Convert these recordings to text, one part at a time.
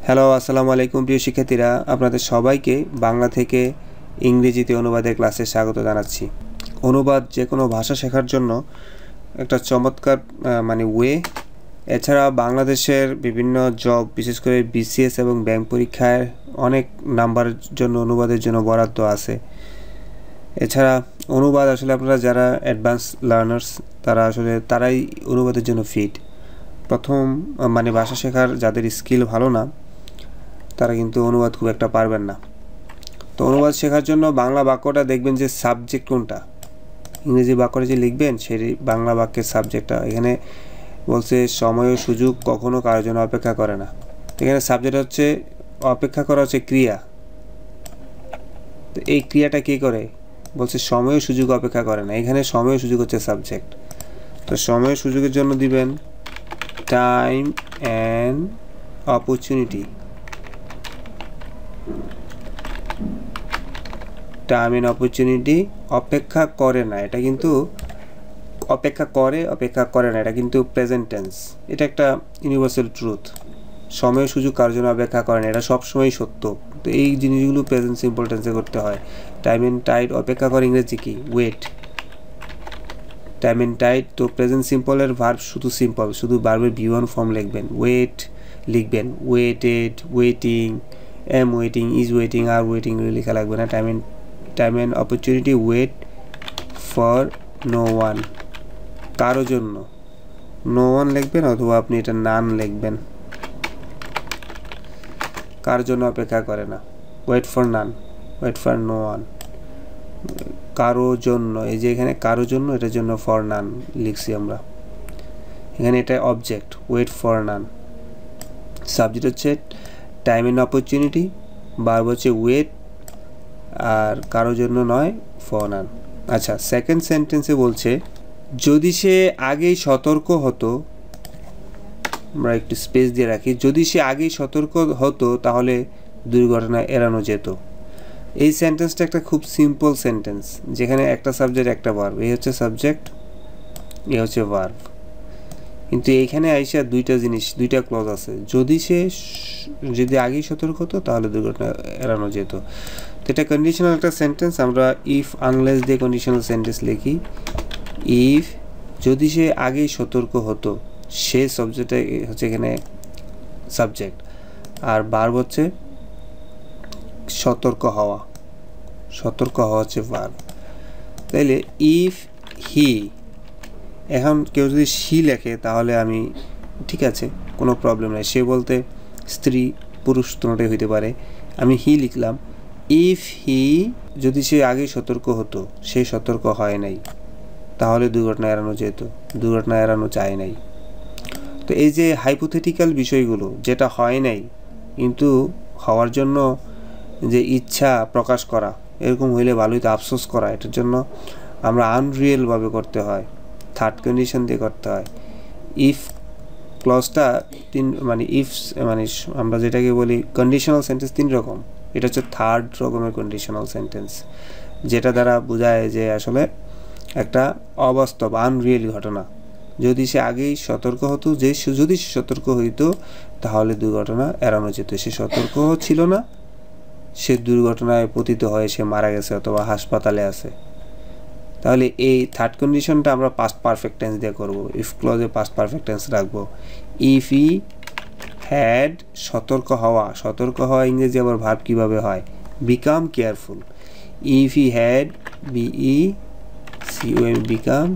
Hello, আসসালামু আলাইকুম প্রিয় শিক্ষার্থীরা, আপনাদের সবাইকে বাংলা থেকে ইংরেজিতে অনুবাদের ক্লাসে স্বাগত জানাচ্ছি। অনুবাদ যে কোনো ভাষা শেখার জন্য একটা চমৎকার ওয়ে। এছাড়া বাংলাদেশের বিভিন্ন জব, বিশেষ করে বিসিএস এবং ব্যাংক পরীক্ষায় অনেক নাম্বারের জন্য অনুবাদের জন্য বরাদ্দ আছে। এছাড়া অনুবাদ আসলে আপনারা যারা অ্যাডভান্স লার্নার্স তারাই অনুবাদের জন্য ফিট। প্রথম ভাষা শেখার যাদের স্কিল ভালো না তারা কিন্তু অনুবাদ খুব একটা পারবেন না। তো অনুবাদ শেখার জন্য বাংলা বাক্যটা দেখবেন যে সাবজেক্ট কোনটা, ইংরেজি বাক্যটা যে লিখবেন সেই বাংলা বাক্যের সাবজেক্টটা। এখানে বলছে সময় ও সুযোগ কখনো কারোর জন্য অপেক্ষা করে না। এখানে সাবজেক্ট হচ্ছে অপেক্ষা করা হচ্ছে ক্রিয়া। তো এই ক্রিয়াটা কী করে বলছে সময় ও সুযোগ অপেক্ষা করে না। এখানে সময় ও সুযোগ হচ্ছে সাবজেক্ট। তো সময় ও সুযোগের জন্য দিবেন time and opportunity. Time and opportunity অপেক্ষা করে না, এটা কিন্তু অপেক্ষা করে না, এটা কিন্তু প্রেজেন্ট টেন্স। এটা একটা ইউনিভার্সাল ট্রুথ। সময় সুযোগ কারোর জন্য অপেক্ষা করে না, এটা সবসময়ই সত্য। তো এই জিনিসগুলো প্রেজেন্ট সিম্পল টেন্সে করতে হয়। টাইম অ্যান্ড টাইড অপেক্ষা করে ইংরেজি কি? ওয়েট। Time and tide. তো প্রেজেন্ট সিম্পলের ভার্ব শুধু ভার্বের V1 ফর্ম লিখবেন। ওয়েট লিখবেন, waited, waiting, am waiting, is waiting, are waiting লেখা লাগবে না। Time and opportunity wait for no one, কারো জন্য নো ওয়ান লিখবেন, অথবা আপনি এটা নান লিখবেন। কার জন্য অপেক্ষা করে না, wait for none, wait for no one. কারো জন্য, এই যে এখানে কারো জন্য, এটার জন্য ফর নান লিখছি আমরা। এখানে এটা object, wait for none. Subject হচ্ছে টাইম অ্যান্ড অপরচুনিটি, ভার্ব হচ্ছে ওয়েট, আর কারো জন্য নয়, ফর নান। আচ্ছা, সেকেন্ড সেন্টেন্সে বলছে যদি সে আগেই সতর্ক হতো, আমরা একটু স্পেস দিয়ে রাখি, যদি সে আগেই সতর্ক হতো তাহলে দুর্ঘটনা এড়ানো যেত। এই সেন্টেন্সটা একটা খুব সিম্পল সেন্টেন্স, যেখানে একটা সাবজেক্ট একটা ভার্ব। এই হচ্ছে সাবজেক্ট, এ হচ্ছে ভার্ব। কিন্তু এইখানে আইসা দুইটা ক্লজ আছে। যদি আগেই সতর্ক হতো তাহলে দুর্ঘটনা এড়ানো যেত। তো এটা কন্ডিশনাল একটা সেন্টেন্স। আমরা ইফ আনলেস দিয়ে কন্ডিশনাল সেন্টেন্স লিখি। ইফ, যদি সে আগেই সতর্ক হতো, সে সাবজেক্টটা হচ্ছে এখানে সাবজেক্ট, আর ভার্ব হচ্ছে সতর্ক হওয়া হচ্ছে ভার্ব। তাইলে ইফ হি, এখন কেউ যদি সি লেখে তাহলে আমি ঠিক আছে, কোনো প্রবলেম নেই। সে বলতে স্ত্রী, পুরুষ দুটোই হইতে পারে। আমি হি লিখলাম। ইফ হি, যদি সে আগেই সতর্ক হতো, সে সতর্ক হয় নাই, তাহলে দুর্ঘটনা এড়ানো যেত। দুর্ঘটনা এড়ানো যায় নাই। তো এই যে হাইপোথেটিক্যাল বিষয়গুলো, যেটা হয় নাই কিন্তু হওয়ার জন্য যে ইচ্ছা প্রকাশ করা, এরকম হইলে ভালোই তো আফসোস করা, এটার জন্য আমরা আনরিয়েলভাবে করতে হয়, থার্ড কন্ডিশন দিয়ে করতে হয়। ইফ ক্লজটা আমরা যেটাকে বলি কন্ডিশনাল সেন্টেন্স 3 রকম। এটা হচ্ছে থার্ড রকমের কন্ডিশনাল সেন্টেন্স, যেটা দ্বারা বোঝায় যে আসলে একটা অবাস্তব, আনরিয়েল ঘটনা। যদি সে আগেই সতর্ক হতো, যদি সে সতর্ক হইতো তাহলে দুর্ঘটনা এড়ানো যেত। সে সতর্ক ছিল না, সে দুর্ঘটনায় পতিত হয়ে সে মারা গেছে অথবা হাসপাতালে আছে। তাহলে এই থার্ড কন্ডিশনটা আমরা পাস্ট পারফেক্ট টেন্স দিয়ে করব। ইফ ক্লজে পাস্ট পারফেক্ট টেন্স রাখবো। ইফ ই হ্যাড, সতর্ক হওয়া ইংরেজি আবার ভার্ব কিভাবে হয়? Become careful. If E had, BECOM, become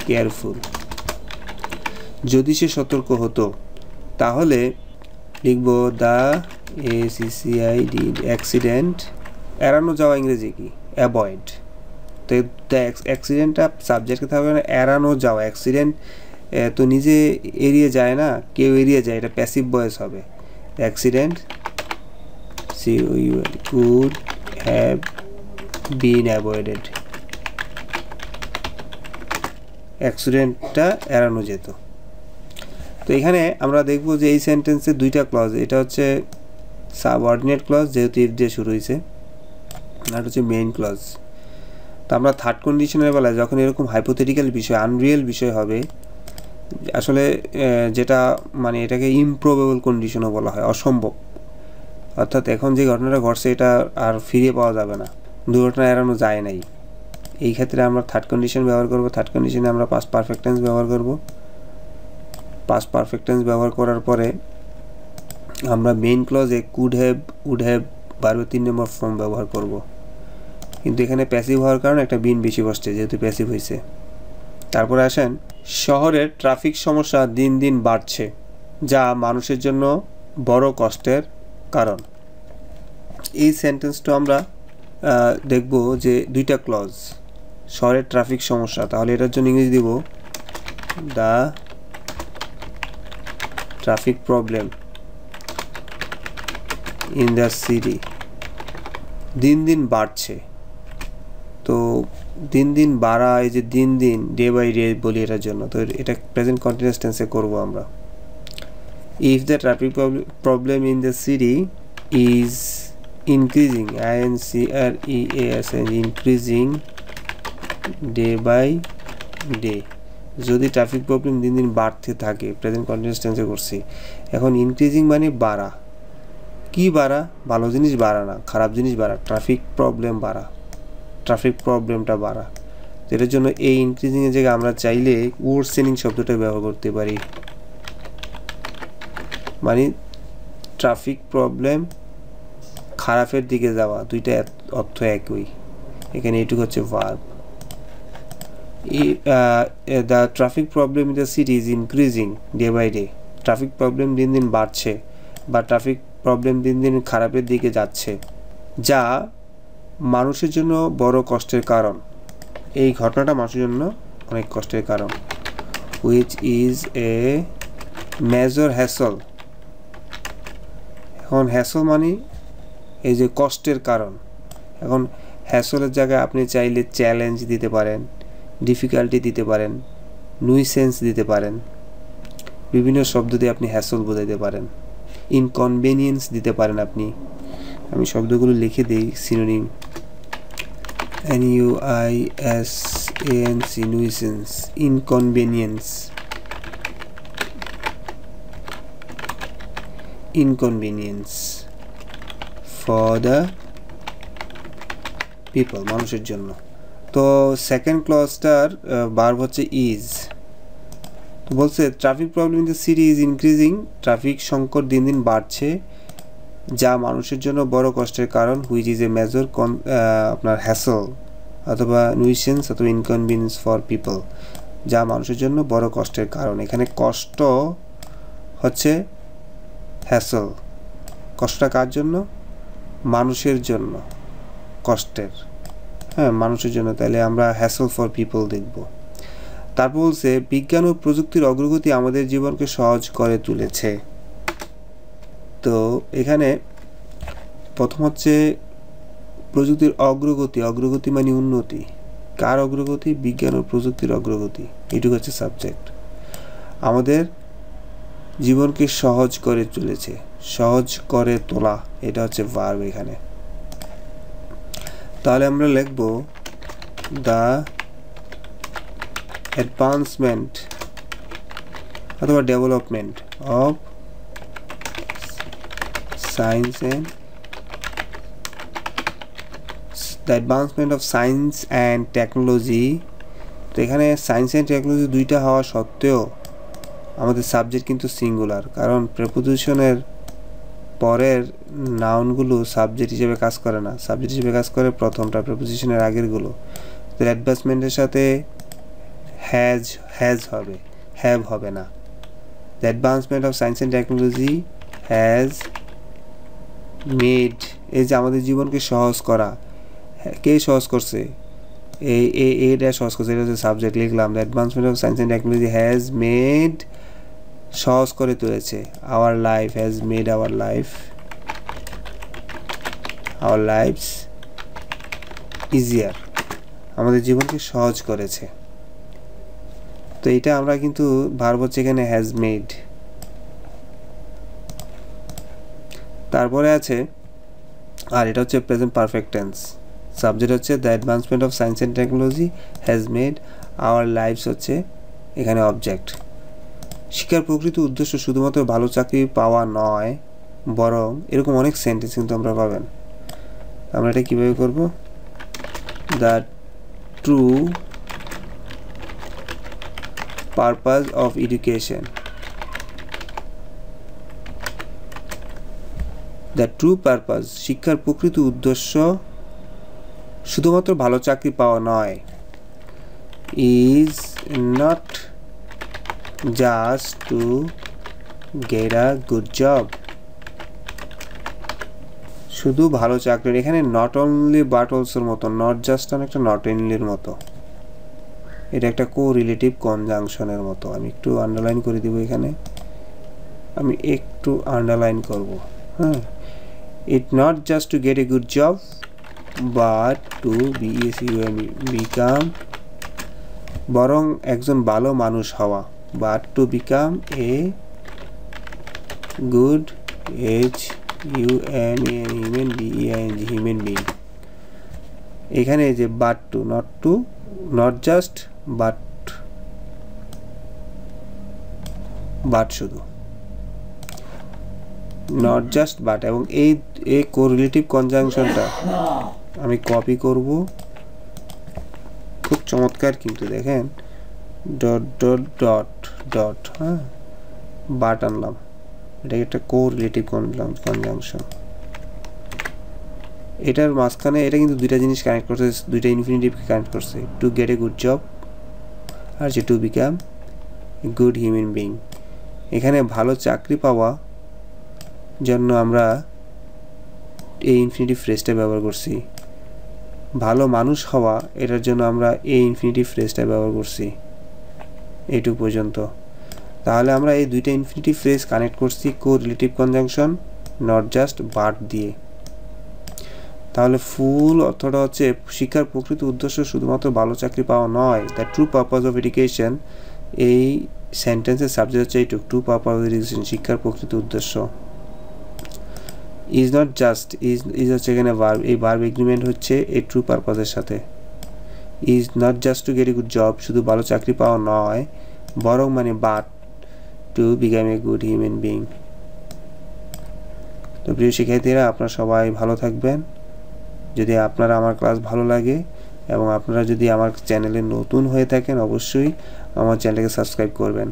careful. যদি সে সতর্ক হতো তাহলে লিখব দ্য ACCID, অ্যাক্সিডেন্ট। এড়ানো যাওয়া ইংরেজি কি? অ্যাভয়েড। তো অ্যাক্সিডেন্টটা সাবজেক্টে থাকবে না, এড়ানো যাওয়া। অ্যাক্সিডেন্ট তো নিজে এড়িয়ে যায় না, কেউ এড়িয়ে যায়, এটা প্যাসিভ ভয়েস হবে। Accident could have been avoided, অ্যাক্সিডেন্টটা এড়ানো যেত। তো এখানে আমরা দেখব যে এই সেন্টেন্সে দুইটা ক্লজ। এটা হচ্ছে সাবঅর্ডিনেট ক্লজ, যেহেতু ইফ দিয়ে শুরু হয়েছে, আর হচ্ছে মেইন ক্লজ। তো আমরা থার্ড কন্ডিশনের বেলায় যখন এরকম হাইপোথেটিক্যাল বিষয়, আনরিয়েল বিষয় হবে, আসলে যেটা মানে এটাকে ইমপ্রবেবল কন্ডিশনও বলা হয়, অসম্ভব। অর্থাৎ এখন যে ঘটনাটা ঘটছে এটা আর ফিরে পাওয়া যাবে না, দুর্ঘটনা এড়ানো যায় নাই। এই ক্ষেত্রে আমরা থার্ড কন্ডিশন ব্যবহার করব। থার্ড কন্ডিশনে আমরা পাস্ট পারফেক্ট টেন্স ব্যবহার করব। পাস্ট পারফেক্ট টেন্স ব্যবহার করার পরে আমরা মেইন ক্লজে কুড হ্যাভ, উড হ্যাভ, ভার্বের 3 নম্বর ফর্ম ব্যবহার করব। কিন্তু এখানে প্যাসিভ হওয়ার কারণে একটা বিন বেশি বসছে, যেহেতু প্যাসিভ হয়েছে। তারপরে আসেন, শহরের ট্রাফিক সমস্যা দিন দিন বাড়ছে, যা মানুষের জন্য বড় কষ্টের কারণ। এই সেন্টেন্সটা আমরা দেখব যে দুইটা ক্লজ, শহরের ট্রাফিক সমস্যা, তাহলে এটার জন্য ইংরেজি দিব the traffic problem in the city. দিন দিন বাড়ছে, তো দিন দিন বাড়া, এই যে দিন দিন, ডে বাই ডে বলি এটার জন্য, তো এটা প্রেজেন্ট কন্টিনিউয়াস টেন্সে করব আমরা। If the traffic problem in the city is increasing, INCREAS, increasing day by day, যদি ট্রাফিক প্রবলেম দিন দিন বাড়তে থাকে, প্রেজেন্ট কন্টিনিউয়াস টেন্সে করছি। এখন ইনক্রিজিং মানে বাড়া, কি বাড়া? ভালো জিনিস বাড়া না, খারাপ জিনিস বাড়া, ট্রাফিক প্রবলেম বাড়া, ট্রাফিক প্রবলেমটা বাড়া। এটার জন্য এই ইনক্রিজিংয়ের জায়গায় আমরা চাইলে ওয়ার্সেনিং শব্দটা ব্যবহার করতে পারি, মানে ট্রাফিক প্রবলেম খারাপের দিকে যাওয়া, দুইটা অর্থ একই। এখানে এইটুকু হচ্ছে verb. The traffic problem in the city is increasing day by day, traffic problem দিন দিন বাড়ছে বা ট্রাফিক প্রবলেম দিন দিন খারাপের দিকে যাচ্ছে, যা মানুষের জন্য বড় কষ্টের কারণ। এই ঘটনাটা মানুষের জন্য অনেক কষ্টের কারণ। Which is a major hassle. এখন হ্যাসল মানে এই যে কষ্টের কারণ। এখন হ্যাসলের জায়গায় আপনি চাইলে চ্যালেঞ্জ দিতে পারেন, ডিফিকাল্টি দিতে পারেন, নুইসেন্স দিতে পারেন, বিভিন্ন শব্দ দিয়ে আপনি হ্যাসল বোঝাইতে পারেন, ইনকনভেনিয়েন্স দিতে পারেন আপনি। আমি শব্দগুলো লিখে দিই, synonym, NUISANC, nuisance, inconvenience, inconvenience for the people, মানুষের জন্য। তো সেকেন্ড ক্লজটার ভার্ব হচ্ছে ইজ। তো বলছে traffic problem in the city is increasing, traffic সংকট দিন দিন বাড়ছে, যা মানুষের জন্য বড় কষ্টের কারণ। হুইচ ইজ এ মেজর আপনার হ্যাসল অথবা নুইসেন্স অথবা ইনকনভিনিয়েন্স ফর পিপল, যা মানুষের জন্য বড় কষ্টের কারণ। এখানে কষ্ট হচ্ছে হ্যাসল, কষ্টটা কার জন্য? মানুষের জন্য কষ্টের, হ্যাঁ মানুষের জন্য। তাহলে আমরা হ্যাসল ফর পিপল দেখব। তারপর বলছে বিজ্ঞান ও প্রযুক্তির অগ্রগতি আমাদের জীবনকে সহজ করে তুলেছে। তো এখানে প্রথম হচ্ছে প্রযুক্তির অগ্রগতি, অগ্রগতি মানে উন্নতি। কার অগ্রগতি? বিজ্ঞান ও প্রযুক্তির অগ্রগতি, এটুকু হচ্ছে সাবজেক্ট। আমাদের জীবনকে সহজ করে তুলেছে, সহজ করে তোলা, এটা হচ্ছে ভার্ব এখানে। তাহলে আমরা লিখব দ্য অ্যাডভান্সমেন্ট অথবা development of science and the advancement of science and technology. তো এখানে সায়েন্স অ্যান্ড টেকনোলজি দুইটা হওয়া সত্ত্বেও আমাদের সাবজেক্ট কিন্তু সিঙ্গুলার, কারণ প্রিপোজিশনের পরের নাউনগুলো সাবজেক্ট হিসেবে কাজ করে না, সাবজেক্ট হিসেবে কাজ করে প্রথমটা, প্রিপোজিশনের আগেরগুলো। তো অ্যাডভান্সমেন্টের সাথে হ্যাজ হবে, হ্যাভ হবে না। The advancement of science and technology has made, এই যে আমাদের জীবনকে সহজ করা, কে সহজ করছে? এটা সহজ করছে, এটা হচ্ছে সাবজেক্ট, লিখলাম the advancement of science and technology has made, সহজ করে তুলেছে, our life, has made our life, our lifes easier, আমাদের জীবনকে সহজ করেছে। তো এটা আমরা কিন্তু ভার্ব হচ্ছে এখানে হ্যাজ মেড। তারপরে আছে, আর এটা হচ্ছে প্রেজেন্ট পারফেক্ট টেন্স, সাবজেক্ট হচ্ছে the advancement of science and technology has made our lifes, হচ্ছে এখানে অবজেক্ট। শিক্ষার প্রকৃত উদ্দেশ্য শুধুমাত্র ভালো চাকরি পাওয়া নয়, বরং এরকম অনেক সেন্টেন্স কিন্তু আমরা পাবেন। আমরা এটা কিভাবে করব? The true purpose of education, the true purpose, শিক্ষার প্রকৃত উদ্দেশ্য শুধুমাত্র ভালো চাকরি পাওয়া নয়, is not just to get a good job, শুধু ভালো চাকরি, এখানে নট অনলি বাট অলসোর মতো, নট জাস্ট অনেকটা নট অনলির মতো, এটা একটা কোরিলেটিভ কনজাংশনের মতো। আমি একটু আন্ডারলাইন করে দিব, এখানে আমি একটু আন্ডারলাইন করব। হ্যাঁ, it not just to get a good job but to become, বরং একজন ভালো মানুষ হওয়া, but to become a good human being, এখানে যে but to, not just but শুধু not just but, এবং এই কোরিলেটিভ কনজাংশনটা আমি কপি করব, খুব চমৎকার কিন্তু দেখেন, ডট ডট ডট ডট, হ্যাঁ, বাট আনলাম, এটা একটা কোরিলেটিভ কনজাংশন। এটার মাঝখানে এটা কিন্তু দুইটা জিনিস কানেক্ট করছে, দুইটা ইনফিনিটিভকে কানেক্ট করছে, to get a good job আর যে to become a good human being. এখানে ভালো চাকরি পাওয়া জন্য আমরা এই ইনফিনিটিভ ফ্রেজটা ব্যবহার করছি, ভালো মানুষ হওয়া এটার জন্য আমরা এই ইনফিনিটিভ ফ্রেজটা ব্যবহার করছি, এইটুকু পর্যন্ত। তাহলে আমরা এই দুইটা ইনফিনিটিভ ফ্রেজ কানেক্ট করছি correlative conjunction not just but দিয়ে। তাহলে ফুল অর্থটা হচ্ছে শিক্ষার প্রকৃত উদ্দেশ্য শুধুমাত্র ভালো চাকরি পাওয়া নয়, the true purpose of education, এই সেন্টেন্সের সাবজেক্ট হচ্ছে এইটুক, ট্রু পারপাস অফ এডুকেশন, শিক্ষার প্রকৃত উদ্দেশ্য। ইজ নট জাস্ট, ইজ হচ্ছে এখানে ভার্ব, এই ভার্ব এগ্রিমেন্ট হচ্ছে এই ট্রু পারপাসের সাথে। Is not just two get a good job, শুধু ভালো চাকরি পাওয়া নয়, বরং মানে but two become a good human being. তো প্রিয় শিক্ষার্থীরা, আপনারা সবাই ভালো থাকবেন। যদি আপনারা আমার ক্লাস ভালো লাগে এবং আপনারা যদি আমার চ্যানেলে নতুন হয়ে থাকেন, অবশ্যই আমার চ্যানেলকে সাবস্ক্রাইব করবেন।